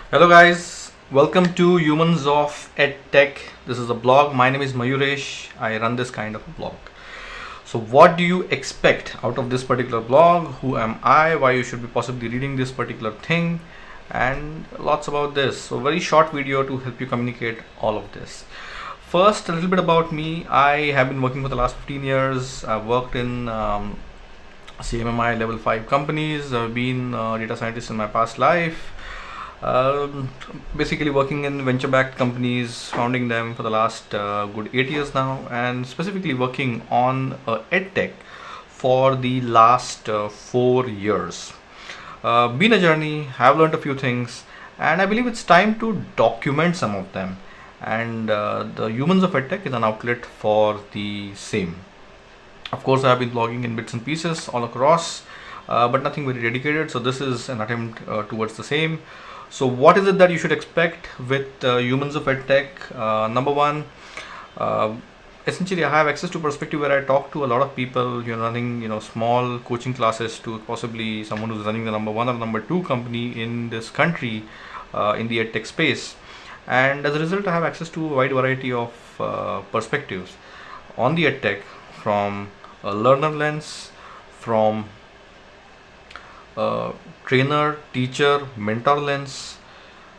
Hello guys, welcome to Humans of EdTech. This is a blog. My name is Mayuresh. I run this kind of a blog. So what do you expect out of this particular blog? Who am I? Why you should be possibly reading this particular thing? And lots about this. So very short video to help you communicate all of this. First, a little bit about me. I have been working for the last 15 years. I've worked in CMMI level 5 companies. I've been a data scientist in my past life. Basically working in venture-backed companies, founding them for the last good 8 years now, and specifically working on edtech for the last 4 years. Been a journey, have learned a few things, and I believe it's time to document some of them. And the Humans of EdTech is an outlet for the same. Of course, I have been blogging in bits and pieces all across, but nothing very dedicated. So this is an attempt towards the same. So what is it that you should expect with Humans of EdTech? Number one, uh, essentially I have access to perspective where I talk to a lot of people, running, small coaching classes to possibly someone who's running the number one or number two company in this country in the EdTech space. And as a result, I have access to a wide variety of perspectives on the EdTech from a learner lens, from a trainer, teacher, mentor lens,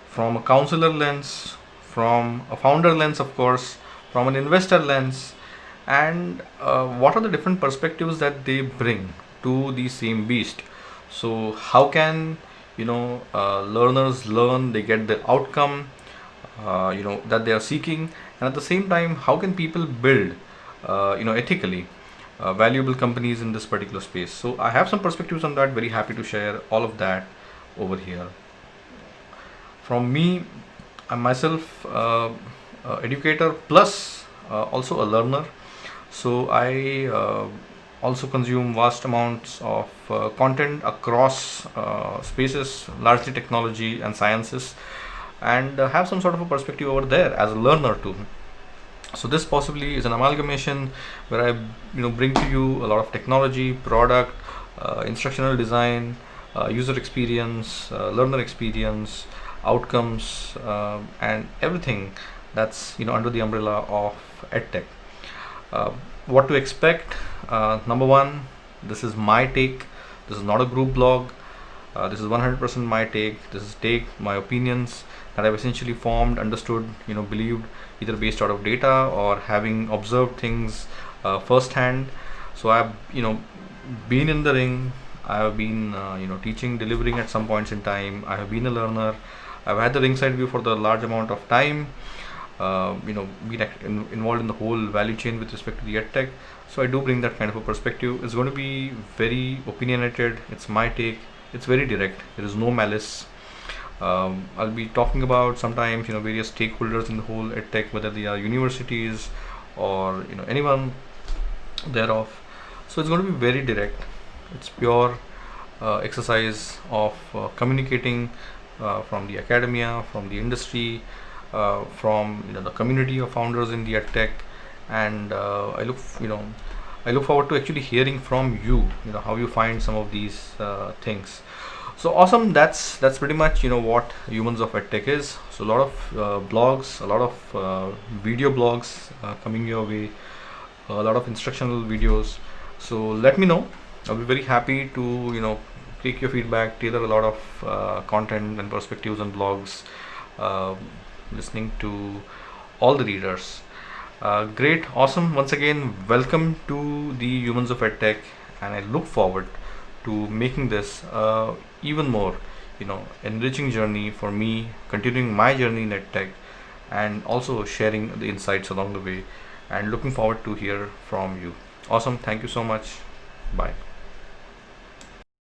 from a counselor lens, from a founder lens, of course, from an investor lens, and what are the different perspectives that they bring to the same beast. So, how can learners learn? They get the outcome that they are seeking, and at the same time, how can people build ethically valuable companies in this particular space. So I have some perspectives on that. Very happy to share all of that over here. From me, I'm myself educator plus also a learner. So I also consume vast amounts of content across spaces, largely technology and sciences, and have some sort of a perspective over there as a learner too. So this possibly is an amalgamation where I bring to you a lot of technology, product, instructional design, user experience, learner experience, outcomes, and everything that's under the umbrella of edtech. uh, what to expect? Number one, this is my take. This is not a group blog. This is 100% my take. This is my opinions that I've essentially formed, understood, believed, either based out of data or having observed things firsthand. So I've been in the ring. I have been teaching, delivering at some points in time. I have been a learner. I've had the ringside view for the large amount of time. Been involved in the whole value chain with respect to the edtech. So I do bring that kind of a perspective. It's going to be very opinionated. It's my take. It's very direct. There is no malice. I'll be talking about sometimes various stakeholders in the whole edtech, whether they are universities or anyone thereof. So it's going to be very direct. It's pure exercise of communicating from the academia, from the industry, from the community of founders in the edtech, and I look forward to actually hearing from you. How you find some of these things. So awesome. That's pretty much what Humans of EdTech is. So a lot of blogs, a lot of video blogs coming your way, a lot of instructional videos. So let me know. I'll be very happy to take your feedback, tailor a lot of content and perspectives and blogs, uh, listening to all the readers. Great, awesome. Once again, welcome to the Humans of EdTech, and I look forward to making this even more enriching journey for me, continuing my journey in EdTech, and also sharing the insights along the way, and looking forward to hear from you. Awesome. Thank you so much. Bye.